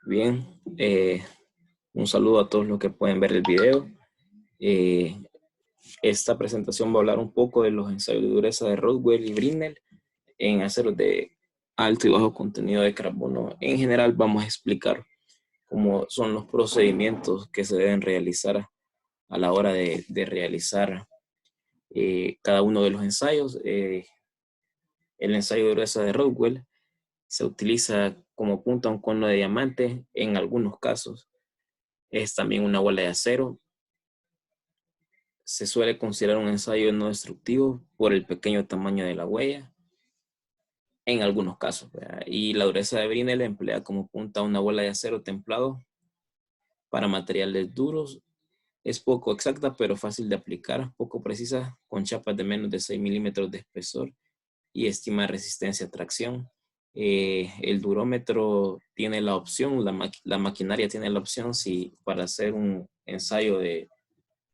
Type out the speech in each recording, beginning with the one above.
Bien, un saludo a todos los que pueden ver el video. Eh, Esta presentación va a hablar un poco de los ensayos de dureza de Rodwell y Brinell en aceros de alto y bajo contenido de carbono. En general vamos a explicar cómo son los procedimientos que se deben realizar a la hora de realizar cada uno de los ensayos. El ensayo de dureza de Rodwell se utiliza como punta un cono de diamante en algunos casos. Es también una bola de acero. Se suele considerar un ensayo no destructivo por el pequeño tamaño de la huella, en algunos casos, ¿verdad? Y la dureza de Brinell emplea como punta una bola de acero templado para materiales duros. Es poco exacta, pero fácil de aplicar, poco precisa, con chapas de menos de 6 milímetros de espesor y estima resistencia a tracción. El durómetro tiene la opción, la maquinaria tiene la opción si para hacer un ensayo de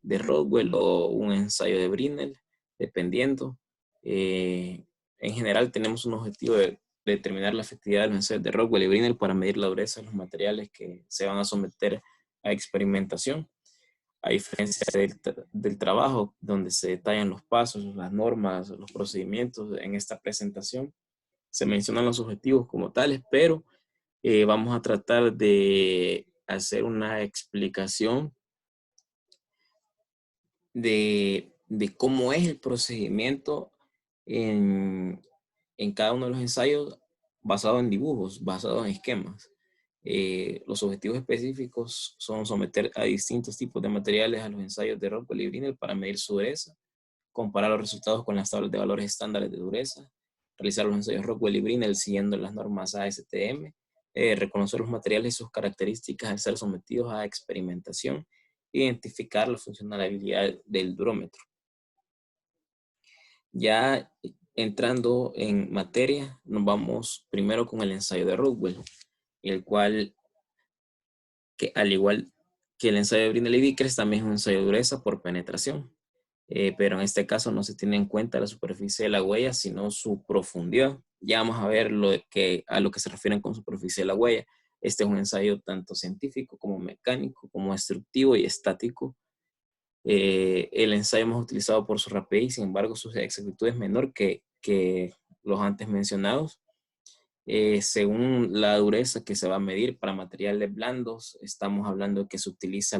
Rodwell o un ensayo de Brinell, dependiendo. En general tenemos un objetivo de determinar la efectividad de los ensayos de Rodwell y Brinell para medir la dureza de los materiales que se van a someter a experimentación. A diferencia del trabajo, donde se detallan los pasos, las normas, los procedimientos en esta presentación, se mencionan los objetivos como tales, pero vamos a tratar de hacer una explicación de cómo es el procedimiento en, en cada uno de los ensayos basado en dibujos, basado en esquemas. Los objetivos específicos son someter a distintos tipos de materiales a los ensayos de Rockwell y Brinell para medir su dureza, comparar los resultados con las tablas de valores estándares de dureza, realizar los ensayos Rockwell y Brinell siguiendo las normas ASTM, reconocer los materiales y sus características al ser sometidos a experimentación, identificar la funcionalidad del durómetro. Ya entrando en materia, nos vamos primero con el ensayo de Rodwell, el cual, que al igual que el ensayo de Brinell y Vickers, también es un ensayo de dureza por penetración. Pero en este caso no se tiene en cuenta la superficie de la huella, sino su profundidad. Ya vamos a ver a lo que se refieren con superficie de la huella. Este es un ensayo tanto científico como mecánico, como destructivo y estático. El ensayo más utilizado por su rapidez, sin embargo, su exactitud es menor que los antes mencionados. Según la dureza que se va a medir para materiales blandos, estamos hablando de que se utiliza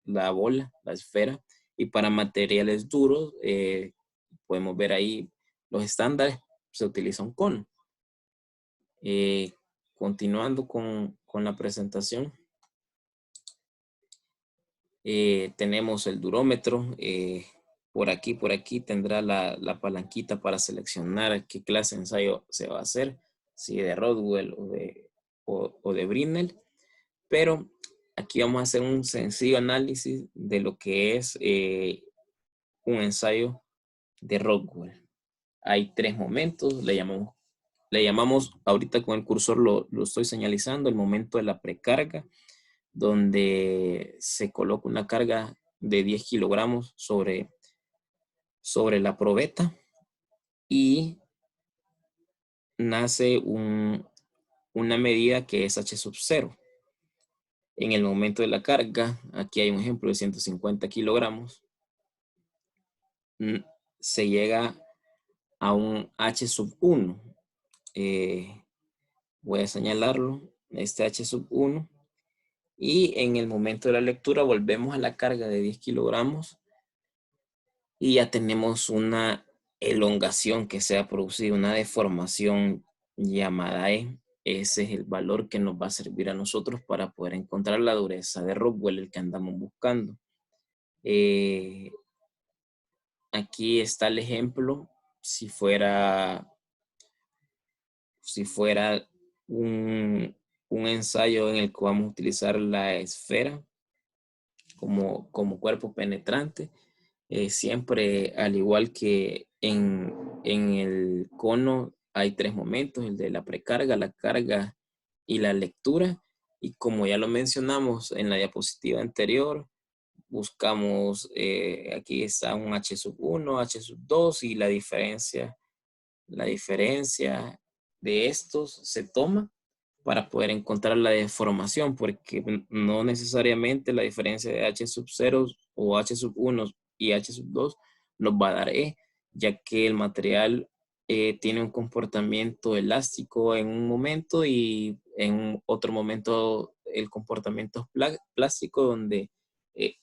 la bola, la esfera, y para materiales duros, podemos ver ahí los estándares, se utiliza un cono. Continuando con la presentación, tenemos el durómetro. Por aquí tendrá la palanquita para seleccionar qué clase de ensayo se va a hacer, si de Rodwell o de Brinell. Pero aquí vamos a hacer un sencillo análisis de lo que es un ensayo de Rodwell. Hay tres momentos, le llamamos ahorita con el cursor lo estoy señalizando, el momento de la precarga, donde se coloca una carga de 10 kilogramos sobre la probeta y nace una medida que es H sub 0. En el momento de la carga, aquí hay un ejemplo de 150 kilogramos, se llega a un H sub 1. Voy a señalarlo, este H sub 1. Y en el momento de la lectura volvemos a la carga de 10 kilogramos y ya tenemos una elongación que se ha producido, una deformación llamada E. Ese es el valor que nos va a servir a nosotros para poder encontrar la dureza de Rockwell, el que andamos buscando. Aquí está el ejemplo. Si fuera un ensayo en el que vamos a utilizar la esfera como cuerpo penetrante, siempre, al igual que en el cono, hay tres momentos: el de la precarga, la carga y la lectura. Y como ya lo mencionamos en la diapositiva anterior, buscamos, aquí está un H sub 1, H sub 2 y la diferencia de estos se toma para poder encontrar la deformación, porque no necesariamente la diferencia de H sub 0 o H sub 1 y H sub 2 nos va a dar E, ya que el material tiene un comportamiento elástico en un momento y en otro momento el comportamiento es plástico, donde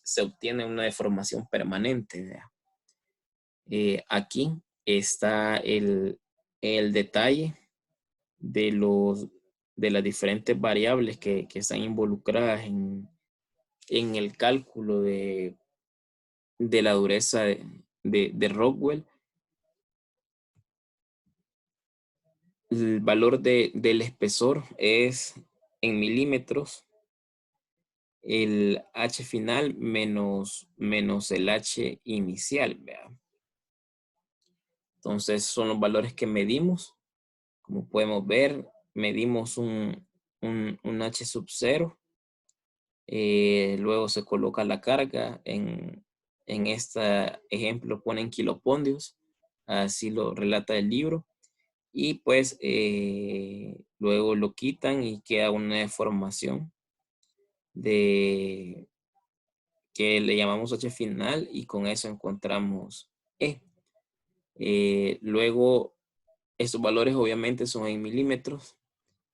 se obtiene una deformación permanente. Aquí está el detalle de, de las diferentes variables que están involucradas en el cálculo de la dureza de Rockwell. El valor del espesor es en milímetros, el H final menos el H inicial. ¿Vea? Entonces son los valores que medimos. Como podemos ver, medimos un H sub 0. Luego se coloca la carga. En este ejemplo ponen kilopondios. Así lo relata el libro. Y pues luego lo quitan y queda una deformación de que le llamamos H final y con eso encontramos E. Luego estos valores obviamente son en milímetros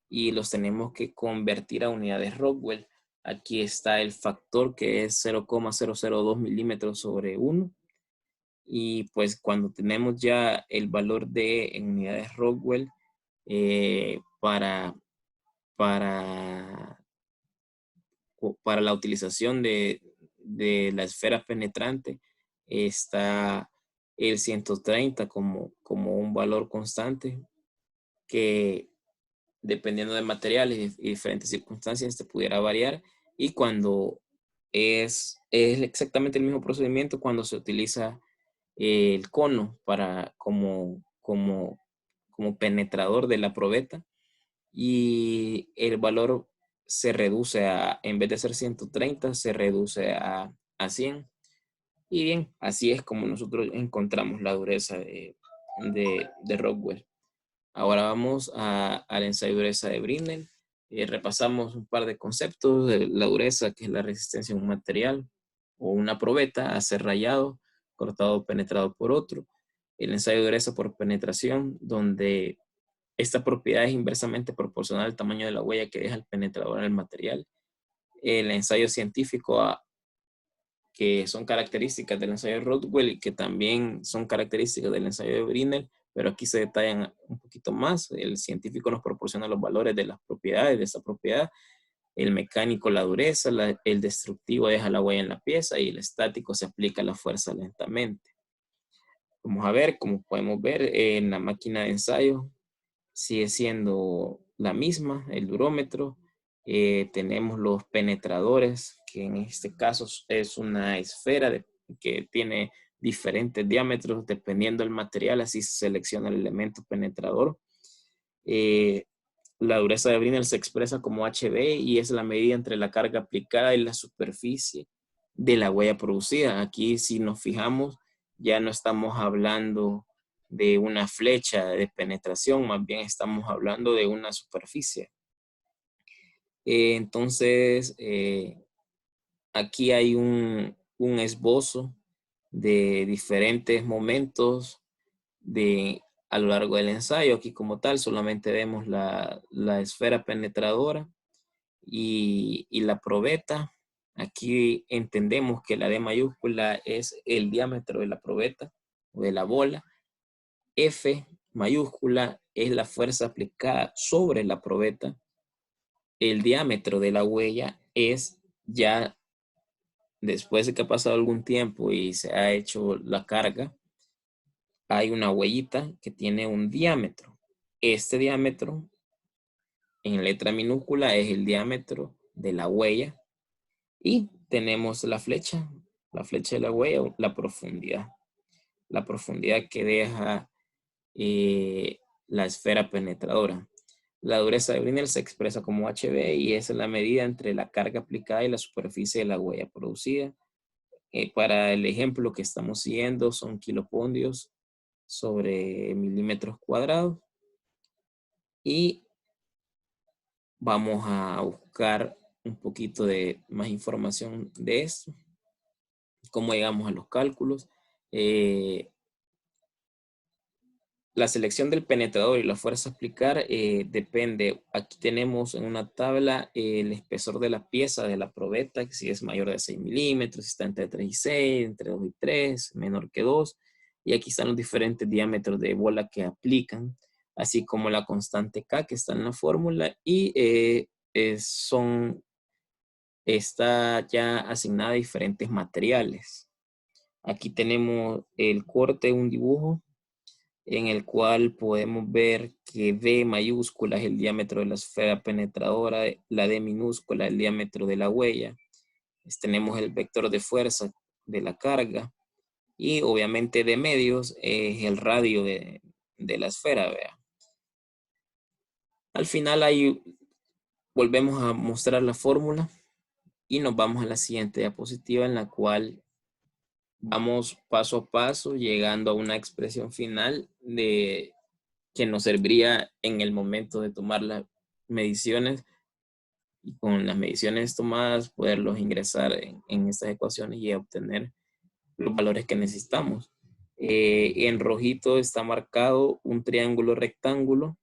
y los tenemos que convertir a unidades Rockwell. Aquí está el factor que es 0,002 milímetros sobre 1. Y pues cuando tenemos ya el valor de en unidades Rockwell para la utilización de la esfera penetrante, está el 130 como un valor constante que dependiendo de materiales y diferentes circunstancias te pudiera variar, y cuando es exactamente el mismo procedimiento cuando se utiliza el cono como penetrador de la probeta, y el valor se reduce en vez de ser 130, se reduce a 100. Y bien, así es como nosotros encontramos la dureza de Rockwell. Ahora vamos al ensayo de dureza de Brinell. Repasamos un par de conceptos de la dureza, que es la resistencia a un material o una probeta a ser rayado, cortado o penetrado por otro. El ensayo de dureza por penetración, donde esta propiedad es inversamente proporcional al tamaño de la huella que deja el penetrador en el material. El ensayo científico, que son características del ensayo de Rockwell y que también son características del ensayo de Brinell, pero aquí se detallan un poquito más. El científico nos proporciona los valores de las propiedades de esta propiedad. El mecánico la dureza, el destructivo deja la huella en la pieza y el estático se aplica la fuerza lentamente. Vamos a ver, como podemos ver en la máquina de ensayo, sigue siendo la misma, el durómetro. Tenemos los penetradores, que en este caso es una esfera que tiene diferentes diámetros dependiendo del material, así se selecciona el elemento penetrador. La dureza de Brinell se expresa como HB y es la medida entre la carga aplicada y la superficie de la huella producida. Aquí, si nos fijamos, ya no estamos hablando de una flecha de penetración, más bien estamos hablando de una superficie. Entonces, aquí hay un esbozo de diferentes momentos a lo largo del ensayo. Aquí como tal solamente vemos la esfera penetradora y la probeta. Aquí entendemos que la D mayúscula es el diámetro de la probeta o de la bola. F mayúscula es la fuerza aplicada sobre la probeta. El diámetro de la huella es ya después de que ha pasado algún tiempo y se ha hecho la carga, hay una huellita que tiene un diámetro. Este diámetro en letra minúscula es el diámetro de la huella y tenemos la flecha de la huella, la profundidad que deja la esfera penetradora. La dureza de Brinell se expresa como HB y es la medida entre la carga aplicada y la superficie de la huella producida. Para el ejemplo que estamos siguiendo son kilopondios sobre milímetros cuadrados. Y vamos a buscar un poquito de más información de esto, cómo llegamos a los cálculos. La selección del penetrador y la fuerza a aplicar depende. Aquí tenemos en una tabla el espesor de la pieza de la probeta, que si es mayor de 6 milímetros, si está entre 3 y 6, entre 2 y 3, menor que 2. Y aquí están los diferentes diámetros de bola que aplican, así como la constante K que está en la fórmula y está ya asignada a diferentes materiales. Aquí tenemos el corte, un dibujo en el cual podemos ver que D mayúscula es el diámetro de la esfera penetradora, la D minúscula el diámetro de la huella. Tenemos el vector de fuerza de la carga y obviamente D medios es el radio de la esfera. ¿Vea? Al final ahí volvemos a mostrar la fórmula y nos vamos a la siguiente diapositiva en la cual vamos paso a paso llegando a una expresión final que nos serviría en el momento de tomar las mediciones y con las mediciones tomadas poderlos ingresar en estas ecuaciones y obtener los valores que necesitamos. En rojito está marcado un triángulo rectángulo,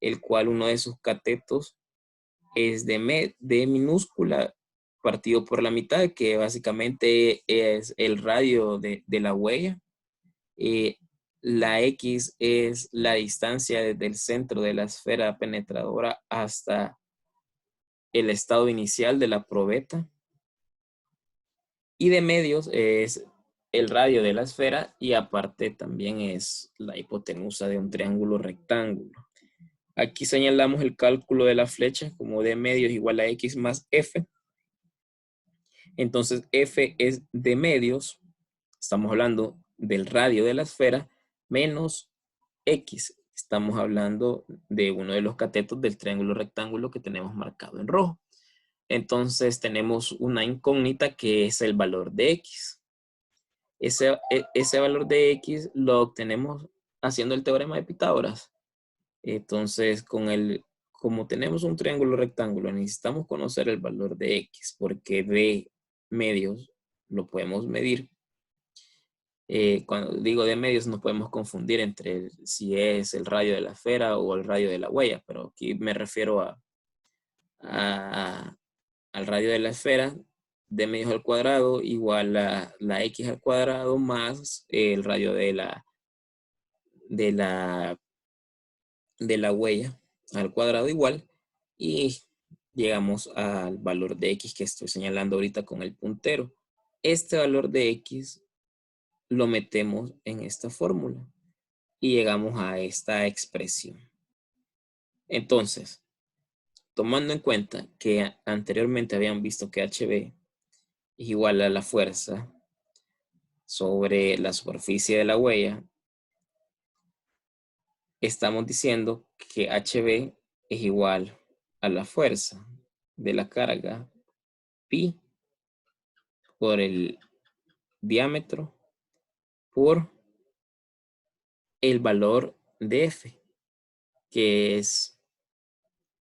el cual uno de sus catetos es de minúscula partido por la mitad, que básicamente es el radio de la huella. La X es la distancia desde el centro de la esfera penetradora hasta el estado inicial de la probeta. Y de medios es el radio de la esfera y aparte también es la hipotenusa de un triángulo rectángulo. Aquí señalamos el cálculo de la flecha como de medios igual a X más F. Entonces F es de medios, estamos hablando del radio de la esfera, menos X. Estamos hablando de uno de los catetos del triángulo rectángulo que tenemos marcado en rojo. Entonces tenemos una incógnita que es el valor de X. Ese valor de X lo obtenemos haciendo el teorema de Pitágoras. Entonces, como tenemos un triángulo rectángulo, necesitamos conocer el valor de X, porque de medios lo podemos medir. Cuando digo de medios nos podemos confundir entre si es el radio de la esfera o el radio de la huella, pero aquí me refiero al radio de la esfera, de medios al cuadrado igual a la X al cuadrado más el radio de la, de la huella al cuadrado igual, y llegamos al valor de X que estoy señalando ahorita con el puntero. Este valor de X lo metemos en esta fórmula y llegamos a esta expresión. Entonces, tomando en cuenta que anteriormente habían visto que HB es igual a la fuerza sobre la superficie de la huella, estamos diciendo que HB es igual a la fuerza de la carga pi por el diámetro por el valor de F, que es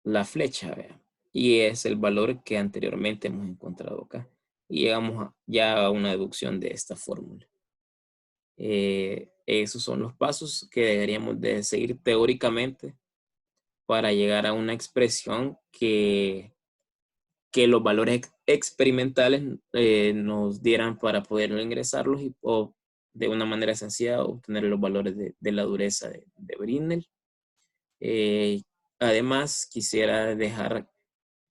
la flecha, ¿vea? Y es el valor que anteriormente hemos encontrado acá. Y llegamos ya a una deducción de esta fórmula. Esos son los pasos que deberíamos de seguir teóricamente para llegar a una expresión que los valores experimentales nos dieran para poder ingresarlos o de una manera sencilla obtener los valores de la dureza de Brinell. Además, quisiera dejar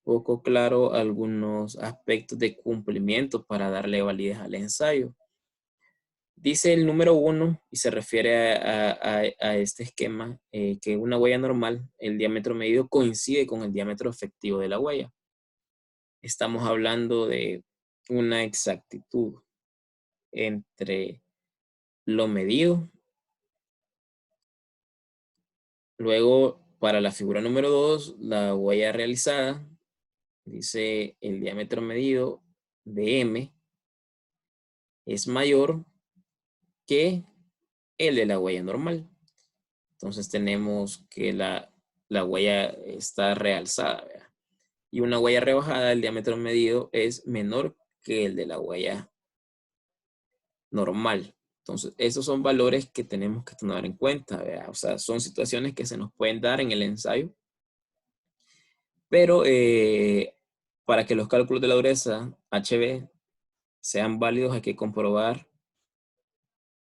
poco claro algunos aspectos de cumplimiento para darle validez al ensayo. Dice el número 1 y se refiere a este esquema que una huella normal, el diámetro medido coincide con el diámetro efectivo de la huella. Estamos hablando de una exactitud entre lo medido. Luego, para la figura número 2, la huella realizada, dice el diámetro medido de M es mayor que el de la huella normal. Entonces tenemos que la huella está realzada, ¿verdad? Y una huella rebajada, el diámetro medido es menor que el de la huella normal. Entonces, esos son valores que tenemos que tomar en cuenta, ¿verdad? O sea, son situaciones que se nos pueden dar en el ensayo, pero para que los cálculos de la dureza HB sean válidos hay que comprobar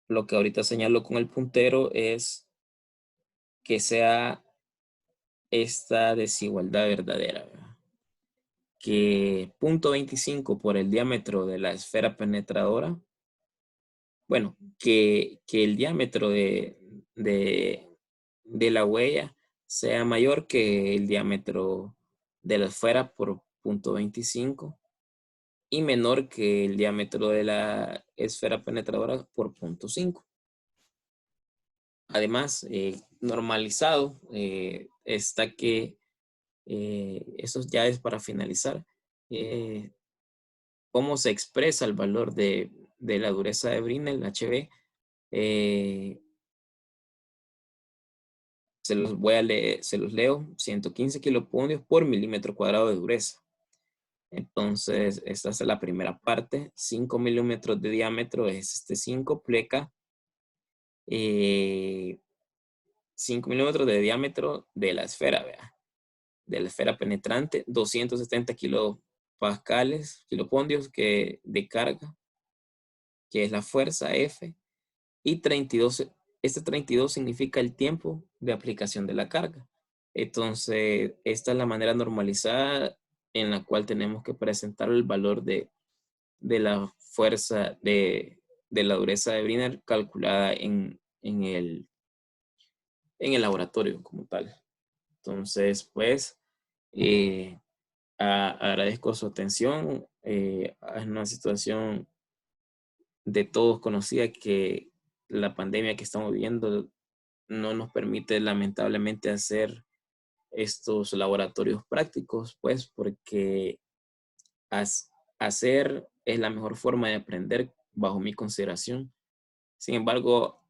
lo que ahorita señalo con el puntero, es que sea esta desigualdad verdadera, ¿verdad? Que 0.25 por el diámetro de la esfera penetradora, bueno, que el diámetro de la huella sea mayor que el diámetro de la esfera por 0.25 y menor que el diámetro de la esfera penetradora por 0.5. Además, normalizado está que eso ya es para finalizar. ¿Cómo se expresa el valor de la dureza de Brinell, HB? Se los voy a leer, se los leo, 115 kiloponios por milímetro cuadrado de dureza. Entonces, esta es la primera parte. 5 milímetros de diámetro es 5 pleca. 5 milímetros de diámetro de la esfera, ¿vea? De la esfera penetrante, 270 kilopascales, kiloponios de carga, que es la fuerza F, y 32, este 32 significa el tiempo de aplicación de la carga. Entonces, esta es la manera normalizada en la cual tenemos que presentar el valor de la fuerza de la dureza de Brinell calculada en el laboratorio como tal. Entonces, pues, eh, agradezco su atención. Es una situación de todos conocida que la pandemia que estamos viviendo no nos permite lamentablemente hacer estos laboratorios prácticos, pues porque hacer es la mejor forma de aprender bajo mi consideración. Sin embargo,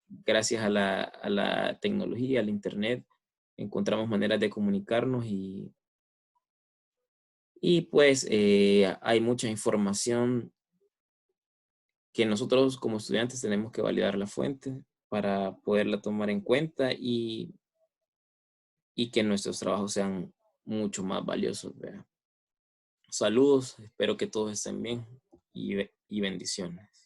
gracias a la tecnología, al Internet, encontramos maneras de comunicarnos y pues hay mucha información que nosotros como estudiantes tenemos que validar la fuente para poderla tomar en cuenta y que nuestros trabajos sean mucho más valiosos. ¿Verdad? Saludos, espero que todos estén bien y bendiciones.